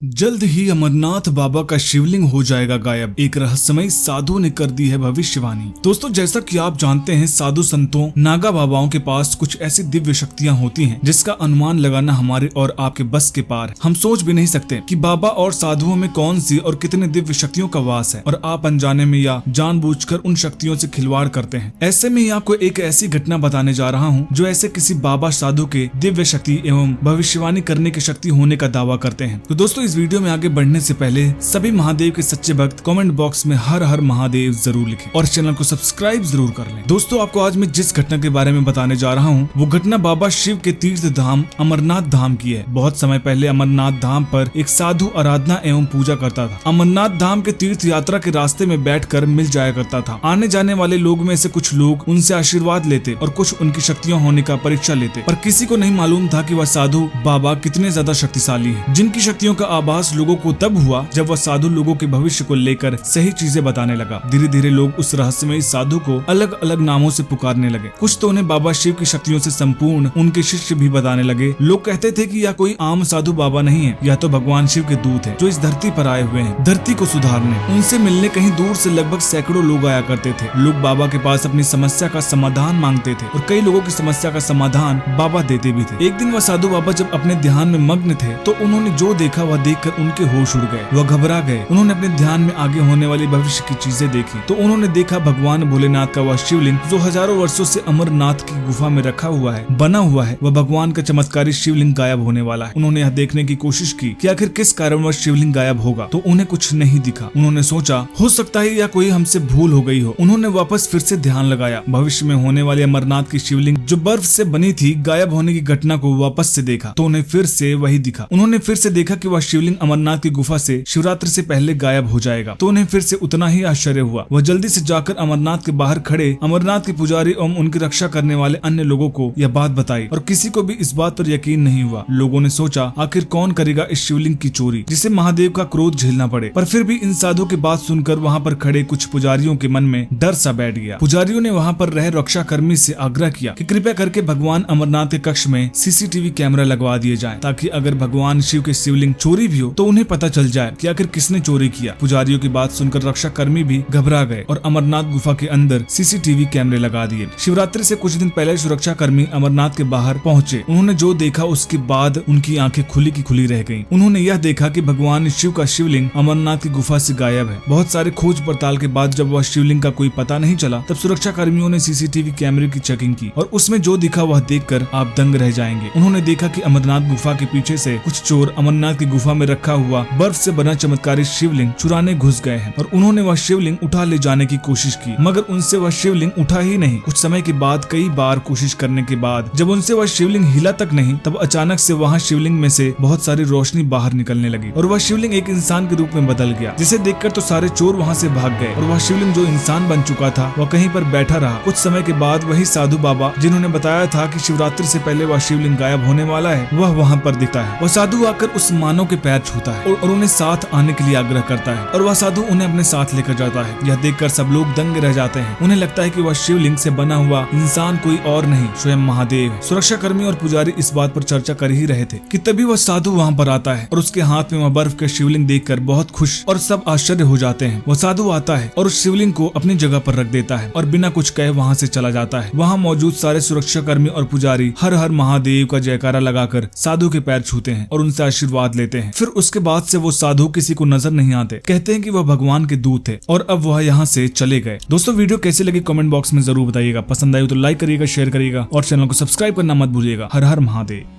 जल्द ही अमरनाथ बाबा का शिवलिंग हो जाएगा गायब, एक रहस्यमयी साधु ने कर दी है भविष्यवाणी। दोस्तों, जैसा कि आप जानते हैं, साधु संतों नागा बाबाओं के पास कुछ ऐसी दिव्य शक्तियां होती हैं जिसका अनुमान लगाना हमारे और आपके बस के पार। हम सोच भी नहीं सकते कि बाबा और साधुओं में कौन सी और कितने दिव्य शक्तियों का वास है, और आप अनजाने में या जानबूझकर उन शक्तियों से खिलवाड़ करते हैं। ऐसे में ही आपको एक ऐसी घटना बताने जा रहा हूँ जो ऐसे किसी बाबा साधु के दिव्य शक्ति एवं भविष्यवाणी करने की शक्ति होने का दावा करते हैं। तो दोस्तों, इस वीडियो में आगे बढ़ने से पहले सभी महादेव के सच्चे भक्त कमेंट बॉक्स में हर हर महादेव जरूर लिखें और चैनल को सब्सक्राइब जरूर कर लें। दोस्तों, आपको आज मैं जिस घटना के बारे में बताने जा रहा हूँ वो घटना बाबा शिव के तीर्थ धाम अमरनाथ धाम की है। बहुत समय पहले अमरनाथ धाम पर एक साधु आराधना एवं पूजा करता था। अमरनाथ धाम के तीर्थ यात्रा के रास्ते में बैठकर मिल जाया करता था। आने जाने वाले लोग में से कुछ लोग उनसे आशीर्वाद लेते और कुछ उनकी शक्तियां होने का परीक्षा लेते, पर किसी को नहीं मालूम था कि वह साधु बाबा कितने ज्यादा शक्तिशाली हैं। जिनकी शक्तियों का आभास लोगों को तब हुआ जब वह साधु लोगों के भविष्य को लेकर सही चीजें बताने लगा। धीरे धीरे लोग उस रहस्यमयी साधु को अलग अलग नामों से पुकारने लगे। कुछ तो उन्हें बाबा शिव की शक्तियों से संपूर्ण उनके शिष्य भी बताने लगे। लोग कहते थे कि यह कोई आम साधु बाबा नहीं है, यह तो भगवान शिव के दूत है जो इस धरती पर आए हुए हैं धरती को सुधारने। उनसे मिलने कहीं दूर से लगभग सैकड़ों लोग आया करते थे। लोग बाबा के पास अपनी समस्या का समाधान मांगते थे और कई लोगों की समस्या का समाधान बाबा देते भी थे। एक दिन वह साधु बाबा जब अपने ध्यान में मग्न थे तो उन्होंने जो देखा वह देखकर उनके होश उड़ गए। वह घबरा गए। उन्होंने अपने ध्यान में आगे होने वाली भविष्य की चीजें देखी तो उन्होंने देखा भगवान भोलेनाथ का वह शिवलिंग जो हजारों वर्षों से अमरनाथ की गुफा में रखा हुआ है, बना हुआ है, वह भगवान का चमत्कारी शिवलिंग गायब होने वाला है। उन्होंने यह देखने की कोशिश की कि आखिर किस कारण वह शिवलिंग गायब होगा, तो उन्हें कुछ नहीं दिखा। उन्होंने सोचा हो सकता है या कोई हमसे भूल हो गई हो। उन्होंने वापस फिर से ध्यान लगाया। भविष्य में होने वाली अमरनाथ की शिवलिंग जो बर्फ से बनी थी गायब होने की घटना को वापस से देखा तो उन्हें फिर से वही दिखा। उन्होंने फिर से देखा कि वह शिवलिंग अमरनाथ की गुफा से शिवरात्रि से पहले गायब हो जाएगा तो उन्हें फिर से उतना ही आश्चर्य हुआ। वह जल्दी से जाकर अमरनाथ के बाहर खड़े अमरनाथ के पुजारी एवं उनकी रक्षा करने वाले अन्य लोगों को यह बात बताई और किसी को भी इस बात पर यकीन नहीं हुआ। लोगों ने सोचा आखिर कौन करेगा इस शिवलिंग की चोरी जिसे महादेव का क्रोध झेलना पड़े, पर फिर भी इन साधु की बात सुनकर वहाँ पर खड़े कुछ पुजारियों के मन में डर सा बैठ गया। पुजारियों ने वहाँ पर रहे रक्षा कर्मी से आग्रह किया कि कृपया करके भगवान अमरनाथ के कक्ष में सीसीटीवी कैमरा लगवा दिए जाए ताकि अगर भगवान शिव के शिवलिंग चोरी भी हो तो उन्हें पता चल जाए कि आखिर किसने चोरी किया। पुजारियों की बात सुनकर रक्षा कर्मी भी घबरा गए और अमरनाथ गुफा के अंदर सीसीटीवी कैमरे लगा दिए। शिवरात्रि से कुछ दिन पहले सुरक्षा कर्मी अमरनाथ के बाहर पहुंचे। उन्होंने जो देखा उसके बाद उनकी आंखें खुली की खुली रह गईं। उन्होंने यह देखा कि भगवान शिव का शिवलिंग अमरनाथ की गुफा से गायब है। बहुत सारे खोज पड़ताल के बाद जब वह शिवलिंग का कोई पता नहीं चला तब सुरक्षा कर्मियों ने सीसीटीवी कैमरे की चेकिंग की और उसमें जो दिखा वह देखकर आप दंग रह जाएंगे। उन्होंने देखा कि अमरनाथ गुफा के पीछे से कुछ चोर अमरनाथ की गुफा में रखा हुआ बर्फ से बना चमत्कारी शिवलिंग चुराने घुस गए हैं और उन्होंने वह शिवलिंग उठा ले जाने की कोशिश की, मगर उनसे वह शिवलिंग उठा ही नहीं। कुछ समय के बाद कई बार कोशिश करने के बाद जब उनसे वह शिवलिंग हिला तक नहीं तब अचानक से वहाँ शिवलिंग में से बहुत सारी रोशनी बाहर निकलने लगी और वह शिवलिंग एक इंसान के रूप में बदल गया, जिसे देखकर तो सारे चोर वहाँ से भाग गए और वह शिवलिंग जो इंसान बन चुका था वह कहीं पर बैठा रहा। कुछ समय के बाद वही साधु बाबा जिन्होंने बताया था कि शिवरात्रि से पहले वह शिवलिंग गायब होने वाला है वह वहाँ पर दिखता है। वह साधु आकर उस मानव के पैर छूता है और उन्हें साथ आने के लिए आग्रह करता है और वह साधु उन्हें अपने साथ लेकर जाता है। यह देखकर सब लोग दंग रह जाते हैं। उन्हें लगता है कि वह शिवलिंग से बना हुआ इंसान कोई और नहीं स्वयं महादेव है। सुरक्षा कर्मी और पुजारी इस बात पर चर्चा कर ही रहे थे कि तभी वह साधु वहाँ पर आता है और उसके हाथ में वह बर्फ के शिवलिंग देखकर बहुत खुश और सब आश्चर्य हो जाते हैं। वह साधु आता है और उस शिवलिंग को अपनी जगह पर रख देता है और बिना कुछ कहे वहाँ से चला जाता है। वहाँ मौजूद सारे सुरक्षा कर्मी और पुजारी हर हर महादेव का जयकारा लगाकर साधु के पैर छूते हैं और उनसे आशीर्वाद लेते हैं। फिर उसके बाद से वो साधु किसी को नजर नहीं आते। कहते हैं कि वह भगवान के दूत थे और अब वह यहाँ से चले गए। दोस्तों, वीडियो कैसे लगी कमेंट बॉक्स में जरूर बताइएगा। पसंद आई तो लाइक करिएगा, शेयर करिएगा और चैनल को सब्सक्राइब करना मत भूलिएगा। हर हर महादेव।